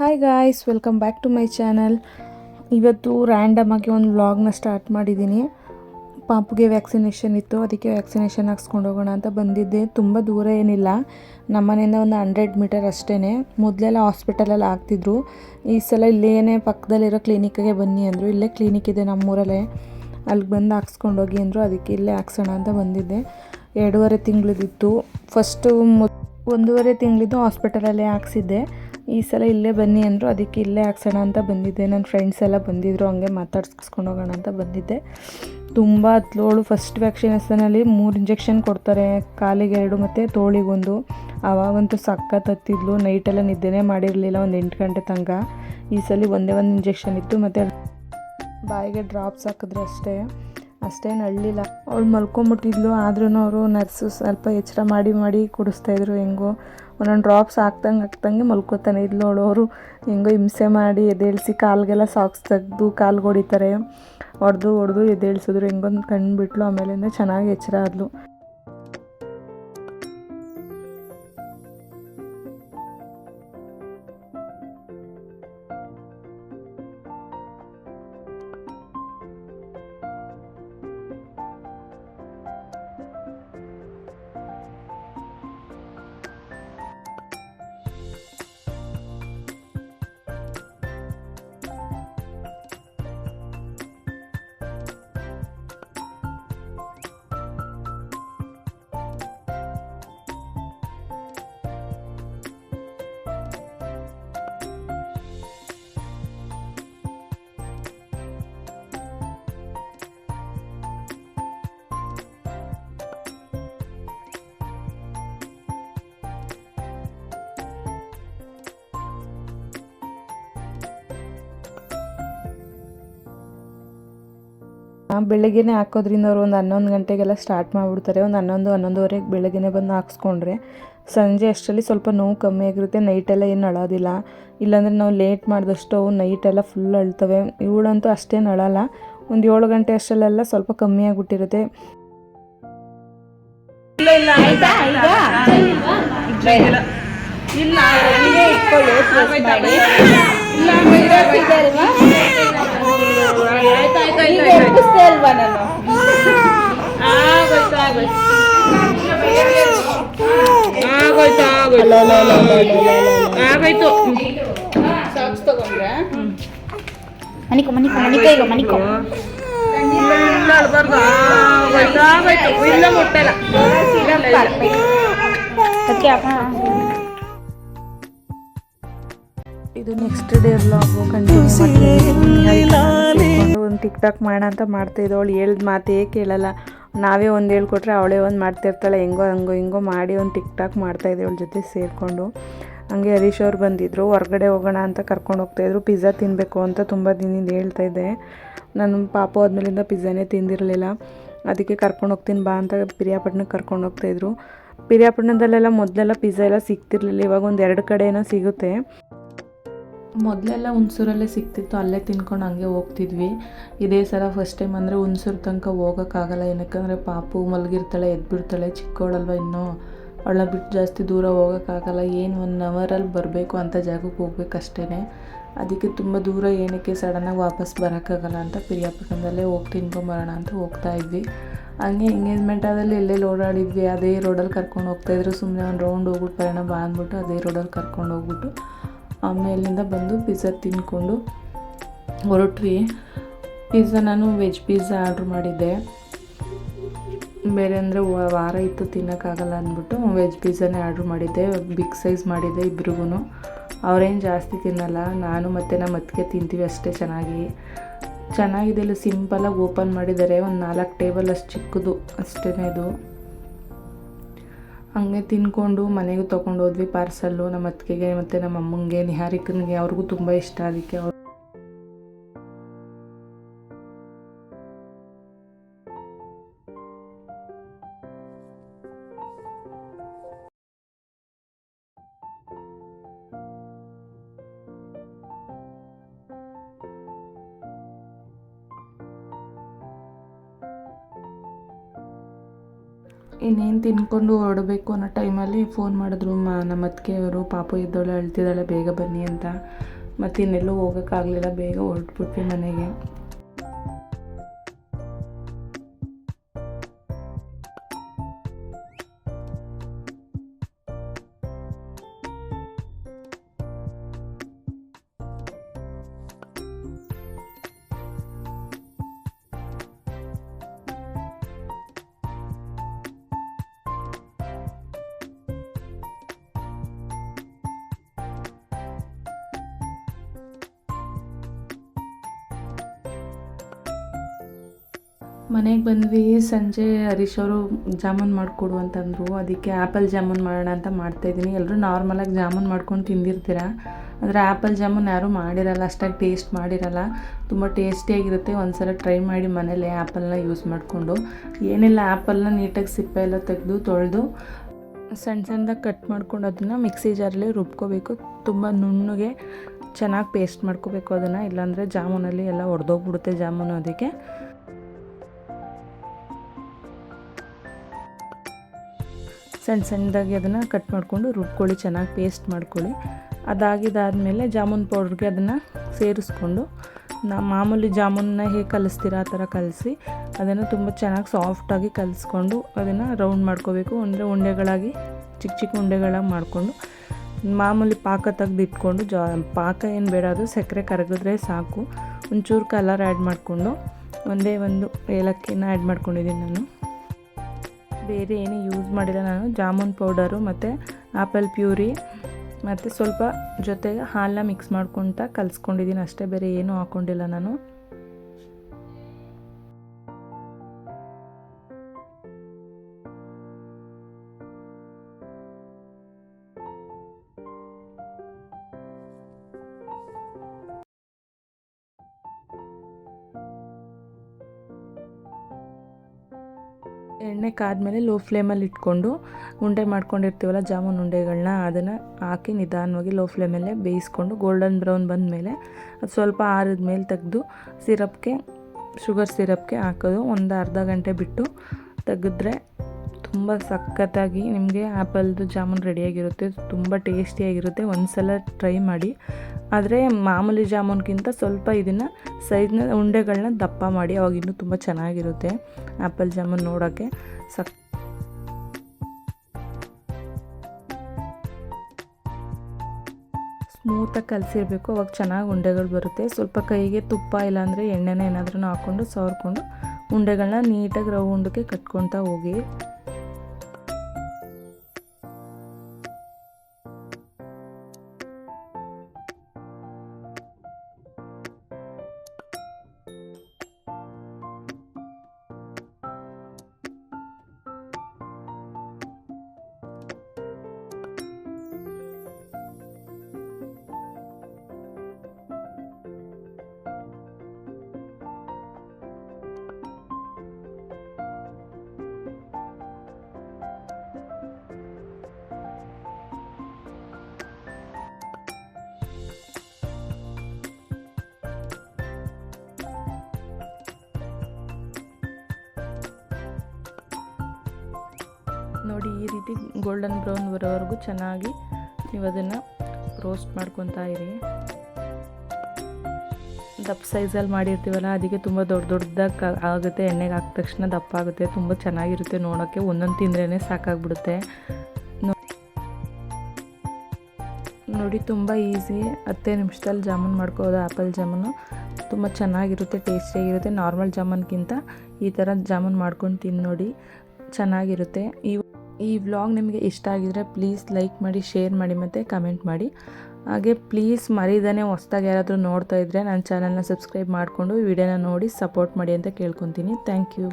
Hi guys, welcome back to my channel. ಇವತ್ತು random ಆಗಿ ಒಂದು ವ್ಲಾಗ್ನ ಸ್ಟಾರ್ಟ್ ಮಾಡಿದ್ದೀನಿ. ಪಾಪುಗೆ ವ್ಯಾಕ್ಸಿನೇಷನ್ ಇತ್ತು, ಅದಕ್ಕೆ ವ್ಯಾಕ್ಸಿನೇಷನ್ ಹಾಕ್ಸ್ಕೊಂಡು ಹೋಗೋಣ ಅಂತ ಬಂದಿದ್ದೆ. ತುಂಬ ದೂರ ಏನಿಲ್ಲ, ನಮ್ಮನೆಯಿಂದ ಒಂದು 100 ಮೀಟರ್ ಅಷ್ಟೇ. ಮೊದಲೆಲ್ಲ ಹಾಸ್ಪಿಟಲಲ್ಲಿ ಆಗ್ತಿದ್ರು, ಈ ಸಲ ಇಲ್ಲೇನೇ ಪಕ್ಕದಲ್ಲಿರೋ ಕ್ಲಿನಿಕ್ಗೆ ಬನ್ನಿ ಅಂದರು. ಇಲ್ಲೇ ಕ್ಲಿನಿಕ್ ಇದೆ ನಮ್ಮೂರಲ್ಲೇ, ಅಲ್ಲಿಗೆ ಬಂದು ಹಾಕ್ಸ್ಕೊಂಡೋಗಿ ಅಂದರು. ಅದಕ್ಕೆ ಇಲ್ಲೇ ಹಾಕ್ಸೋಣ ಅಂತ ಬಂದಿದ್ದೆ. 2.5 ತಿಂಗಳದಿತ್ತು. ಫಸ್ಟು 1.5 ತಿಂಗಳಿದ್ದು ಹಾಸ್ಪಿಟಲಲ್ಲೇ ಹಾಕ್ಸಿದ್ದೆ. ಈ ಸಲ ಇಲ್ಲೇ ಬನ್ನಿ ಅಂದರು, ಅದಕ್ಕೆ ಇಲ್ಲೇ ಹಾಕ್ಸೋಣ ಅಂತ ಬಂದಿದ್ದೆ. ನನ್ನ ಫ್ರೆಂಡ್ಸ್ ಎಲ್ಲ ಬಂದಿದ್ದರು, ಹಂಗೆ ಮಾತಾಡ್ಸ್ಕೊಂಡು ಹೋಗೋಣ ಅಂತ ಬಂದಿದ್ದೆ. ತುಂಬ ಹತ್ಲೋಳು. ಫಸ್ಟ್ ವ್ಯಾಕ್ಸಿನೇಷನಲ್ಲಿ 3 ಇಂಜೆಕ್ಷನ್ ಕೊಡ್ತಾರೆ, ಕಾಲಿಗೆ 2 ಮತ್ತು ತೋಳಿಗೊಂದು. ಆವಾಗಂತೂ ಸಖತ್ ಹತ್ತಿದ್ಲು, ನೈಟೆಲ್ಲ ನಿದ್ದೆನೇ ಮಾಡಿರಲಿಲ್ಲ ಒಂದು 8 ಗಂಟೆ ತನಕ. ಈ ಸಲ ಒಂದೇ ಒಂದು ಇಂಜೆಕ್ಷನ್ ಇತ್ತು, ಮತ್ತು ಬಾಯಿಗೆ ಡ್ರಾಪ್ಸ್ ಹಾಕಿದ್ರು ಅಷ್ಟೇನು ಅಳ್ಳಿಲ್ಲ. ಅವಳು ಮಲ್ಕೊಂಬಿಟ್ಟಿದ್ಲು, ಆದ್ರೂ ಅವರು ನರ್ಸು ಸ್ವಲ್ಪ ಎಚ್ಚರ ಮಾಡಿ ಕುಡಿಸ್ತಾಯಿದ್ರು. ಹೆಂಗೋ ಒಂದೊಂದು ಡ್ರಾಪ್ಸ್ ಹಾಕ್ದಂಗೆ ಮಲ್ಕೋತಾನೆ ಇದ್ಲು ಅವರು. ಹೆಂಗೋ ಹಿಂಸೆ ಮಾಡಿ ಎದ್ದೇಳಿಸಿ ಕಾಲಿಗೆಲ್ಲ ಸಾಕ್ಸ್ ತೆಗೆದು ಕಾಲ್ಗೆ ಹೊಡಿತಾರೆ, ಹೊಡೆದು ಎದ್ದೇಳಿಸಿದ್ರು. ಹೆಂಗೊಂದು ಕಂಡುಬಿಟ್ಲು, ಆಮೇಲಿಂದ ಚೆನ್ನಾಗಿ ಎಚ್ಚರ ಆದ್ಲು. ಬೆಳಗ್ಗೆನೇ ಹಾಕೋದ್ರಿಂದ ಅವರು ಒಂದು 11 ಗಂಟೆಗೆಲ್ಲ ಸ್ಟಾರ್ಟ್ ಮಾಡಿಬಿಡ್ತಾರೆ. ಒಂದು 11-11:30 ಬೆಳಗ್ಗೆನೇ ಬಂದು ಹಾಕ್ಸ್ಕೊಂಡ್ರೆ ಸಂಜೆ ಅಷ್ಟರಲ್ಲಿ ಸ್ವಲ್ಪ ನೋವು ಕಮ್ಮಿ ಆಗಿರುತ್ತೆ. ನೈಟೆಲ್ಲ ಏನು ಅಳೋದಿಲ್ಲ. ಇಲ್ಲಾಂದರೆ ನಾವು ಲೇಟ್ ಮಾಡಿದಷ್ಟು ಅವು ನೈಟೆಲ್ಲ ಫುಲ್ ಅಳ್ತವೆ. ಇವಳಂತೂ ಅಷ್ಟೇನು ಅಳಲ್ಲ. ಒಂದು 7 ಗಂಟೆ ಅಷ್ಟರಲ್ಲೆಲ್ಲ ಸ್ವಲ್ಪ ಕಮ್ಮಿ ಆಗಿಬಿಟ್ಟಿರುತ್ತೆ. ಇದು ನೆಕ್ಸ್ಟ್ ಡೇ ವ್ಲಾಗು ಕಂಟಿನ್ಯೂ ಮಾಡ್ತೀನಿ. ಒಂದು ಟಿಕ್ ಟಾಕ್ ಮಾಡೋಣ ಅಂತ ಮಾಡ್ತಾಯಿದ್ದು. ಅವಳು ಹೇಳ್ದ ಮಾತೇ ಕೇಳಲ್ಲ. ನಾವೇ ಒಂದು ಹೇಳ್ಕೊಟ್ರೆ ಅವಳೇ ಒಂದು ಮಾಡ್ತಿರ್ತಾಳೆ. ಹಿಂಗೋ ಮಾಡಿ ಒಂದು ಟಿಕ್ ಟಾಕ್ ಮಾಡ್ತಾಯಿದ್ದೆ ಅವಳ ಜೊತೆ ಸೇರಿಕೊಂಡು. ಹಂಗೆ ಹರೀಶ್ ಅವ್ರು ಬಂದಿದ್ದರು, ಹೊರಗಡೆ ಹೋಗೋಣ ಅಂತ ಕರ್ಕೊಂಡು ಹೋಗ್ತಾಯಿದ್ರು. ಪಿಜ್ಜಾ ತಿನ್ನಬೇಕು ಅಂತ ತುಂಬ ದಿನದಿಂದ ಹೇಳ್ತಾಯಿದ್ದೆ. ನಾನು ಪಾಪು ಆದಮೇಲಿಂದ ಪಿಜ್ಜಾನೇ ತಿಂದಿರಲಿಲ್ಲ. ಅದಕ್ಕೆ ಕರ್ಕೊಂಡು ಹೋಗ್ತೀನಿ ಬಾ ಅಂತ ಪಿರಿಯಾಪಟ್ಟಣಕ್ಕೆ ಕರ್ಕೊಂಡು ಹೋಗ್ತಾಯಿದ್ರು. ಪಿರಿಯಾಪಟ್ಟಣದಲ್ಲೆಲ್ಲ ಮೊದಲೆಲ್ಲ ಪಿಜ್ಜಾ ಎಲ್ಲ ಸಿಗ್ತಿರ್ಲಿಲ್ಲ, ಇವಾಗ ಒಂದು 2 ಕಡೆ ಏನೋ ಸಿಗುತ್ತೆ. ಮೊದಲೆಲ್ಲ ಹುಣಸೂರಲ್ಲೇ ಸಿಗ್ತಿತ್ತು, ಅಲ್ಲೇ ತಿನ್ಕೊಂಡು ಹಂಗೆ ಹೋಗ್ತಿದ್ವಿ. ಇದೇ ಸಲ ಫಸ್ಟ್ ಟೈಮ್ ಅಂದರೆ ಹುಣಸೂರು ತನಕ ಹೋಗೋಕ್ಕಾಗಲ್ಲ. ಏನಕ್ಕಂದರೆ ಪಾಪು ಮಲಗಿರ್ತಾಳೆ, ಎದ್ಬಿಡ್ತಾಳೆ, ಚಿಕ್ಕವಳಲ್ವ ಇನ್ನೂ. ಅವಳನ್ನ ಬಿಟ್ಟು ಜಾಸ್ತಿ ದೂರ ಹೋಗೋಕ್ಕಾಗಲ್ಲ. ಏನು 1 ಅವರಲ್ಲಿ ಬರಬೇಕು ಅಂತ ಜಾಗಕ್ಕೆ ಹೋಗ್ಬೇಕಷ್ಟೇ. ಅದಕ್ಕೆ ತುಂಬ ದೂರ ಏನಕ್ಕೆ ಸಡನ್ನಾಗಿ ವಾಪಸ್ ಬರೋಕ್ಕಾಗಲ್ಲ ಅಂತ ಪಿರಿಯಾಪಟ್ಟಣದಲ್ಲೇ ಹೋಗಿ ತಿನ್ಕೊಂಬರೋಣ ಅಂತ ಹೋಗ್ತಾಯಿದ್ವಿ. ಹಂಗೆ ಎಂಗೇಜ್ಮೆಂಟಾದಲ್ಲಿ ಎಲ್ಲೆಲ್ಲಿ ಓಡಾಡಿದ್ವಿ, ಅದೇ ರೋಡಲ್ಲಿ ಕರ್ಕೊಂಡು ಹೋಗ್ತಾಯಿದ್ರು. ಸುಮ್ಮನೆ ಒಂದು ರೌಂಡ್ ಹೋಗ್ಬಿಟ್ಟು ಬರೋಣ ಬಾ ಅಂದ್ಬಿಟ್ಟು ಅದೇ ರೋಡಲ್ಲಿ ಕರ್ಕೊಂಡು ಹೋಗ್ಬಿಟ್ಟು ಆಮೇಲಿಂದ ಬಂದು ಪಿಜ್ಜಾ ತಿಂದ್ಕೊಂಡು ಹೊರಟ್ವಿ. ಪಿಜ್ಜಾ ನಾನು ವೆಜ್ ಪಿಜ್ಜಾ ಆರ್ಡ್ರ್ ಮಾಡಿದ್ದೆ. ಬೇರೆ ಅಂದರೆ ವಾರ ಇತ್ತು ತಿನ್ನೋಕ್ಕಾಗಲ್ಲ ಅಂದ್ಬಿಟ್ಟು ವೆಜ್ ಪಿಜ್ಜಾನೇ ಆರ್ಡ್ರ್ ಮಾಡಿದ್ದೆ. ಬಿಗ್ ಸೈಜ್ ಮಾಡಿದ್ದೆ ಇಬ್ರಿಗೂ. ಅವರೇನು ಜಾಸ್ತಿ ತಿನ್ನಲ್ಲ, ನಾನು ಮತ್ತು ನಮ್ಮ ಅತ್ತಿಗೆ ತಿಂತೀವಿ ಅಷ್ಟೇ. ಚೆನ್ನಾಗಿದೆ. ಇಲ್ಲಿ ಸಿಂಪಲಾಗಿ ಓಪನ್ ಮಾಡಿದ್ದಾರೆ. ಒಂದು 4 ಟೇಬಲ್ ಅಷ್ಟು ಚಿಕ್ಕದು ಅಷ್ಟೇ ಇದು. ಹಂಗೆ ತಿನ್ಕೊಂಡು ಮನೆಗೂ ತೊಗೊಂಡು ಹೋದ್ವಿ ಪಾರ್ಸಲ್ಲು. ನಮ್ಮ ಅತ್ತಿಗೆಗೆ ಮತ್ತು ನಮ್ಮ ಅಮ್ಮಂಗೆ, ನಿಹಾರಿಕನಿಗೆ, ಅವ್ರಿಗೂ ತುಂಬ ಇಷ್ಟ. ಅದಕ್ಕೆ ಇನ್ನೇನು ತಿನ್ಕೊಂಡು ಹೊರಡಬೇಕು ಅನ್ನೋ ಟೈಮಲ್ಲಿ ಫೋನ್ ಮಾಡಿದ್ರು ನಮ್ಮ ಅತ್ತಿಗೆಯವರು, ಪಾಪು ಇದ್ದವಳೆ ಅಳ್ತಿದ್ದಾಳೆ ಬೇಗ ಬನ್ನಿ ಅಂತ. ಮತ್ತು ಇನ್ನೆಲ್ಲೂ ಹೋಗೋಕ್ಕಾಗಲಿಲ್ಲ, ಬೇಗ ಹೊರಟ್ಬಿಟ್ವಿ ಮನೆಗೆ. ಮನೆಗೆ ಬಂದ್ವಿ. ಸಂಜೆ ಹರೀಶ್ ಅವರು ಜಾಮೂನ್ ಮಾಡಿಕೊಡು ಅಂತಂದರು. ಅದಕ್ಕೆ ಆ್ಯಪಲ್ ಜಾಮೂನ್ ಮಾಡೋಣ ಅಂತ ಮಾಡ್ತಾಯಿದ್ದೀನಿ. ಎಲ್ಲರೂ ನಾರ್ಮಲಾಗಿ ಜಾಮೂನ್ ಮಾಡ್ಕೊಂಡು ತಿಂದಿರ್ತೀರ, ಆದರೆ ಆ್ಯಪಲ್ ಜಾಮೂನ್ ಯಾರೂ ಮಾಡಿರಲ್ಲ, ಅಷ್ಟಾಗಿ ಟೇಸ್ಟ್ ಮಾಡಿರಲ್ಲ. ತುಂಬ ಟೇಸ್ಟಿಯಾಗಿರುತ್ತೆ. ಒಂದು ಸಲ ಟ್ರೈ ಮಾಡಿ ಮನೇಲಿ ಆ್ಯಪಲ್ನ ಯೂಸ್ ಮಾಡಿಕೊಂಡು. ಏನಿಲ್ಲ, ಆ್ಯಪಲ್ನ ನೀಟಾಗಿ ಸಿಪ್ಪೆ ಎಲ್ಲ ತೆಗೆದು ತೊಳೆದು ಸಣ್ಣ ಸಣ್ಣದಾಗಿ ಕಟ್ ಮಾಡ್ಕೊಂಡು ಅದನ್ನು ಮಿಕ್ಸಿ ಜಾರಲ್ಲಿ ರುಬ್ಕೋಬೇಕು. ತುಂಬ ನುಣ್ಣಗೆ ಚೆನ್ನಾಗಿ ಪೇಸ್ಟ್ ಮಾಡ್ಕೋಬೇಕು ಅದನ್ನು, ಇಲ್ಲಾಂದರೆ ಜಾಮೂನಲ್ಲಿ ಎಲ್ಲ ಒಡೆದೋಗ್ಬಿಡುತ್ತೆ ಜಾಮೂನು. ಅದಕ್ಕೆ ಸಣ್ಣ ಸಣ್ಣದಾಗಿ ಅದನ್ನು ಕಟ್ ಮಾಡಿಕೊಂಡು ರುಬ್ಕೊಳ್ಳಿ, ಚೆನ್ನಾಗಿ ಪೇಸ್ಟ್ ಮಾಡ್ಕೊಳ್ಳಿ. ಅದಾಗಿದ್ದಾದಮೇಲೆ ಜಾಮೂನ್ ಪೌಡ್ರಿಗೆ ಅದನ್ನು ಸೇರಿಸ್ಕೊಂಡು ಮಾಮೂಲಿ ಜಾಮೂನನ್ನ ಹೇಗೆ ಕಲಿಸ್ತೀರ ಆ ಥರ ಕಲಸಿ ಅದನ್ನು ತುಂಬ ಚೆನ್ನಾಗಿ ಸಾಫ್ಟಾಗಿ ಕಲಿಸ್ಕೊಂಡು ಅದನ್ನು ರೌಂಡ್ ಮಾಡ್ಕೋಬೇಕು. ಅಂದರೆ ಉಂಡೆಗಳಾಗಿ ಚಿಕ್ಕ ಚಿಕ್ಕ ಉಂಡೆಗಳಾಗಿ ಮಾಡಿಕೊಂಡು ಮಾಮೂಲಿ ಪಾಕ ತೆಗೆದಿಟ್ಕೊಂಡು ಪಾಕ ಏನು ಬೇಡ, ಅದು ಸಕ್ಕರೆ ಕರಗಿದ್ರೆ ಸಾಕು. ಒಂಚೂರು ಕಲರ್ ಆ್ಯಡ್ ಮಾಡಿಕೊಂಡು ಒಂದೇ ಒಂದು ಏಲಕ್ಕಿನ ಆ್ಯಡ್ ಮಾಡ್ಕೊಂಡಿದ್ದೀನಿ ನಾನು. ಬೇರೆ ಏನೂ ಯೂಸ್ ಮಾಡಿಲ್ಲ ನಾನು. ಜಾಮೂನ್ ಪೌಡರು ಮತ್ತು ಆ್ಯಪಲ್ ಪ್ಯೂರಿ ಮತ್ತು ಸ್ವಲ್ಪ ಜೊತೆಗೆ ಹಾಲನ್ನ ಮಿಕ್ಸ್ ಮಾಡ್ಕೊತ ಕಲಿಸ್ಕೊಂಡಿದ್ದೀನಿ ಅಷ್ಟೇ, ಬೇರೆ ಏನೂ ಹಾಕ್ಕೊಂಡಿಲ್ಲ ನಾನು. ಎಣ್ಣೆ ಕಾದ್ಮೇಲೆ ಲೋ ಫ್ಲೇಮಲ್ಲಿ ಇಟ್ಕೊಂಡು ಉಂಡೆ ಮಾಡ್ಕೊಂಡಿರ್ತೀವಲ್ಲ ಜಾಮೂನ್ ಉಂಡೆಗಳನ್ನ, ಅದನ್ನು ಹಾಕಿ ನಿಧಾನವಾಗಿ ಲೋ ಫ್ಲೇಮಲ್ಲೇ ಬೇಯಿಸ್ಕೊಂಡು ಗೋಲ್ಡನ್ ಬ್ರೌನ್ ಬಂದಮೇಲೆ ಅದು ಸ್ವಲ್ಪ ಆರಿದ ಮೇಲೆ ತೆಗೆದು ಶುಗರ್ ಸಿರಪ್ಗೆ ಹಾಕೋದು. ಒಂದು ಅರ್ಧ ಗಂಟೆ ಬಿಟ್ಟು ತೆಗೆದ್ರೆ ತುಂಬ ಸಖತ್ತಾಗಿ ನಿಮಗೆ ಆ್ಯಪಲ್ದು ಜಾಮೂನ್ ರೆಡಿಯಾಗಿರುತ್ತೆ. ತುಂಬ ಟೇಸ್ಟಿಯಾಗಿರುತ್ತೆ. ಒಂದು ಸಲ ಟ್ರೈ ಮಾಡಿ. ಆದರೆ ಮಾಮೂಲಿ ಜಾಮೂನ್ಗಿಂತ ಸ್ವಲ್ಪ ಇದನ್ನು ಸೈಜ್ನ ಉಂಡೆಗಳನ್ನ ದಪ್ಪ ಮಾಡಿ, ಅವಾಗ ಇನ್ನೂ ತುಂಬ ಚೆನ್ನಾಗಿರುತ್ತೆ ಆ್ಯಪಲ್ ಜಾಮೂನ್ ನೋಡೋಕ್ಕೆ. ಸ್ಮೂತಾಗಿ ಕಲಸಿರಬೇಕು, ಅವಾಗ ಚೆನ್ನಾಗಿ ಉಂಡೆಗಳು ಬರುತ್ತೆ. ಸ್ವಲ್ಪ ಕೈಗೆ ತುಪ್ಪ ಇಲ್ಲಾಂದರೆ ಎಣ್ಣೆನ ಏನಾದ್ರೂ ಹಾಕ್ಕೊಂಡು ಸವರ್ಕೊಂಡು ಉಂಡೆಗಳನ್ನ ನೀಟಾಗಿ ರೌಂಡಕ್ಕೆ ಕಟ್ಕೊತಾ ಹೋಗಿ. ನೋಡಿ, ಈ ರೀತಿ ಗೋಲ್ಡನ್ ಬ್ರೌನ್ ಬರೋವರೆಗೂ ಚೆನ್ನಾಗಿ ನೀವು ಅದನ್ನು ರೋಸ್ಟ್ ಮಾಡ್ಕೊತಾ ಇರಿ. ದಪ್ಪ ಸೈಜಲ್ಲಿ ಮಾಡಿರ್ತೀವಲ್ಲ, ಅದಕ್ಕೆ ತುಂಬ ದೊಡ್ಡದಾಗಿ ಆಗುತ್ತೆ. ಎಣ್ಣೆಗೆ ಹಾಕಿದ ತಕ್ಷಣ ದಪ್ಪ ಆಗುತ್ತೆ, ತುಂಬ ಚೆನ್ನಾಗಿರುತ್ತೆ ನೋಡೋಕ್ಕೆ. ಒಂದೊಂದು ತಿಂದ್ರೇ ಸಾಕಾಗ್ಬಿಡುತ್ತೆ. ನೋಡಿ, ತುಂಬ ಈಸಿ. 10 ನಿಮಿಷದಲ್ಲಿ ಜಾಮೂನ್ ಮಾಡ್ಕೋದು. ಆ್ಯಪಲ್ ಜಾಮೂನು ತುಂಬ ಚೆನ್ನಾಗಿರುತ್ತೆ, ಟೇಸ್ಟಿಯಾಗಿರುತ್ತೆ. ನಾರ್ಮಲ್ ಜಾಮೂನ್ಗಿಂತ ಈ ಥರ ಜಾಮೂನ್ ಮಾಡ್ಕೊಂಡು ತಿಂದು ನೋಡಿ, ಚೆನ್ನಾಗಿರುತ್ತೆ. ಈ ವ್ಲಾಗ್ ನಿಮಗೆ ಇಷ್ಟ ಆಗಿದರೆ ಪ್ಲೀಸ್ ಲೈಕ್ ಮಾಡಿ, ಶೇರ್ ಮಾಡಿ ಮತ್ತು ಕಮೆಂಟ್ ಮಾಡಿ. ಹಾಗೆ ಪ್ಲೀಸ್ ಮರಿದೇ ಹೊಸ್ದಾಗಿ ಯಾರಾದರೂ ನೋಡ್ತಾ ಇದ್ದರೆ ನನ್ನ ಚಾನಲ್ನ ಸಬ್ಸ್ಕ್ರೈಬ್ ಮಾಡಿಕೊಂಡು ವಿಡಿಯೋನ ನೋಡಿ ಸಪೋರ್ಟ್ ಮಾಡಿ ಅಂತ ಕೇಳ್ಕೊತೀನಿ. Thank you.